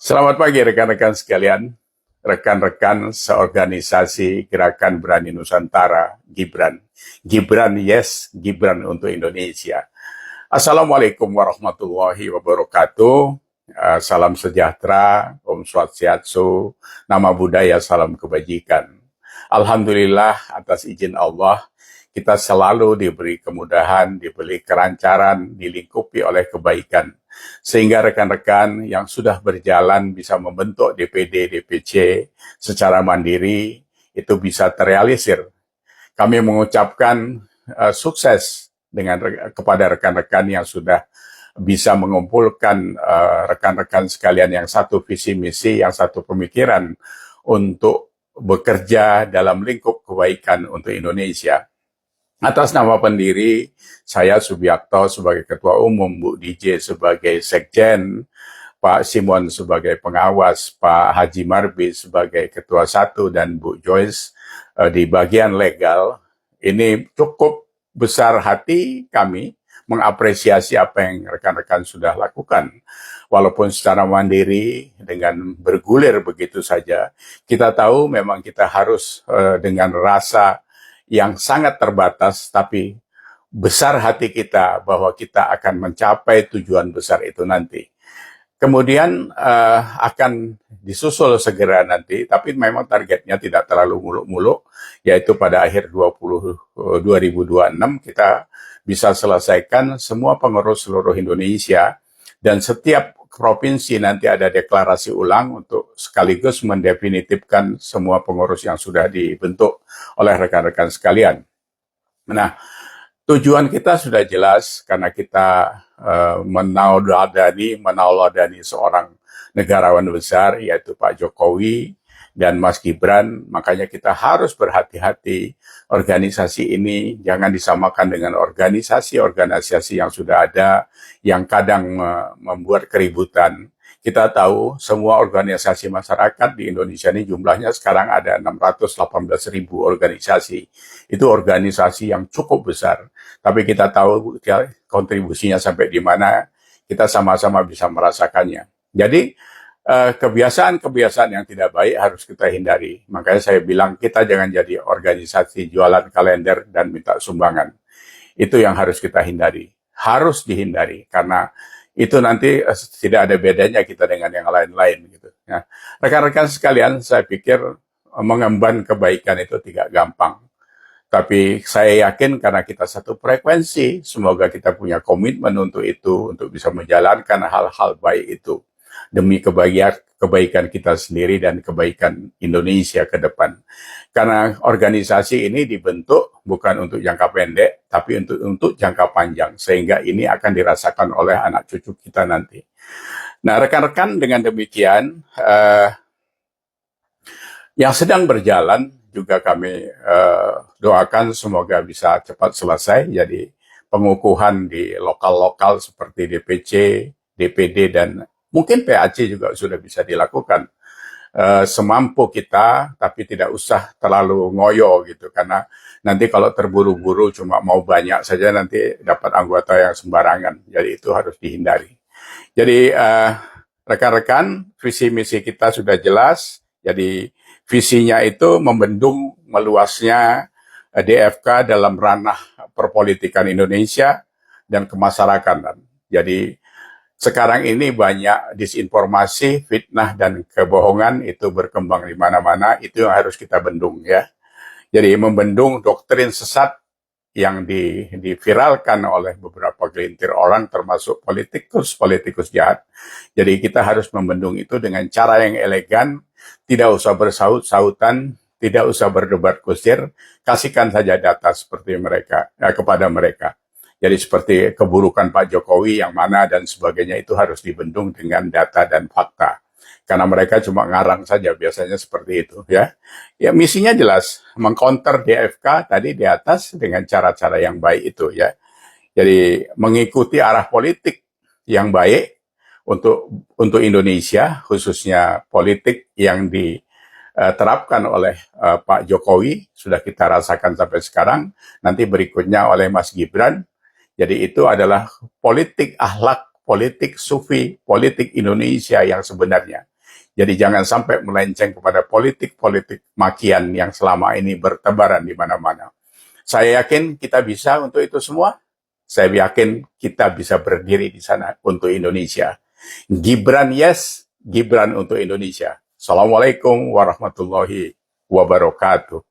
Selamat pagi rekan-rekan sekalian, rekan-rekan seorganisasi Gerakan Berani Nusantara, Gibran. Gibran yes, Gibran untuk Indonesia. Assalamualaikum warahmatullahi wabarakatuh. Salam sejahtera, Om Swastiastu, nama budaya, salam kebajikan. Alhamdulillah atas izin Allah, kita selalu diberi kemudahan, diberi kelancaran, dilingkupi oleh kebaikan. Sehingga rekan-rekan yang sudah berjalan bisa membentuk DPD, DPC secara mandiri, itu bisa terrealisir. Kami mengucapkan sukses kepada rekan-rekan yang sudah bisa mengumpulkan rekan-rekan sekalian yang satu visi misi, yang satu pemikiran untuk bekerja dalam lingkup kebaikan untuk Indonesia. Atas nama pendiri, saya Subiakto sebagai Ketua Umum, Bu DJ sebagai Sekjen, Pak Simon sebagai pengawas, Pak Haji Marbi sebagai Ketua Satu, dan Bu Joyce di bagian legal. Ini cukup besar hati kami mengapresiasi apa yang rekan-rekan sudah lakukan. Walaupun secara mandiri dengan bergulir begitu saja, kita tahu memang kita harus dengan rasa yang sangat terbatas, tapi besar hati kita bahwa kita akan mencapai tujuan besar itu nanti. Kemudian akan disusul segera nanti, tapi memang targetnya tidak terlalu muluk-muluk, yaitu pada akhir 2026 kita bisa selesaikan semua pengurus seluruh Indonesia, dan setiap provinsi nanti ada deklarasi ulang untuk sekaligus mendefinitifkan semua pengurus yang sudah dibentuk oleh rekan-rekan sekalian. Nah, tujuan kita sudah jelas karena kita menauladani seorang negarawan besar, yaitu Pak Jokowi dan Mas Gibran. Makanya kita harus berhati-hati. Organisasi ini jangan disamakan dengan organisasi-organisasi yang sudah ada, yang kadang membuat keributan. Kita tahu semua organisasi masyarakat di Indonesia ini jumlahnya sekarang ada 618.000 organisasi. Itu organisasi yang cukup besar. Tapi kita tahu kontribusinya sampai di mana, kita sama-sama bisa merasakannya. Jadi kebiasaan-kebiasaan yang tidak baik harus kita hindari. Makanya saya bilang kita jangan jadi organisasi jualan kalender dan minta sumbangan. Itu yang harus kita hindari. Harus dihindari karena itu nanti tidak ada bedanya kita dengan yang lain-lain gitu. Ya. Rekan-rekan sekalian, saya pikir mengemban kebaikan itu tidak gampang. Tapi saya yakin karena kita satu frekuensi, semoga kita punya komitmen untuk itu, untuk bisa menjalankan hal-hal baik itu demi kebaikan kita sendiri dan kebaikan Indonesia ke depan. Karena organisasi ini dibentuk bukan untuk jangka pendek, tapi untuk jangka panjang, sehingga ini akan dirasakan oleh anak cucu kita nanti. Nah, rekan-rekan, dengan demikian, yang sedang berjalan juga kami doakan semoga bisa cepat selesai. Jadi pengukuhan di lokal-lokal seperti DPC, DPD, dan mungkin PAC juga sudah bisa dilakukan semampu kita, tapi tidak usah terlalu ngoyo gitu, karena nanti kalau terburu-buru cuma mau banyak saja nanti dapat anggota yang sembarangan. Jadi itu harus dihindari. Jadi rekan-rekan, visi misi kita sudah jelas. Jadi visinya itu membendung meluasnya DFK dalam ranah perpolitikan Indonesia dan kemasyarakatan. Jadi sekarang ini banyak disinformasi, fitnah, dan kebohongan itu berkembang di mana-mana. Itu yang harus kita bendung ya. Jadi membendung doktrin sesat yang diviralkan oleh beberapa gelintir orang, termasuk politikus jahat. Jadi kita harus membendung itu dengan cara yang elegan, tidak usah bersaut-sautan, tidak usah berdebat kusir, kasihkan saja data seperti mereka kepada mereka. Jadi seperti keburukan Pak Jokowi yang mana dan sebagainya itu harus dibendung dengan data dan fakta. Karena mereka cuma ngarang saja, biasanya seperti itu ya. Ya misinya jelas, mengcounter DFK tadi di atas dengan cara-cara yang baik itu ya. Jadi mengikuti arah politik yang baik untuk Indonesia, khususnya politik yang diterapkan oleh Pak Jokowi, sudah kita rasakan sampai sekarang, nanti berikutnya oleh Mas Gibran. Jadi itu adalah politik akhlak, politik sufi, politik Indonesia yang sebenarnya. Jadi jangan sampai melenceng kepada politik-politik makian yang selama ini bertebaran di mana-mana. Saya yakin kita bisa untuk itu semua. Saya yakin kita bisa berdiri di sana untuk Indonesia. Gibran yes, Gibran untuk Indonesia. Assalamualaikum warahmatullahi wabarakatuh.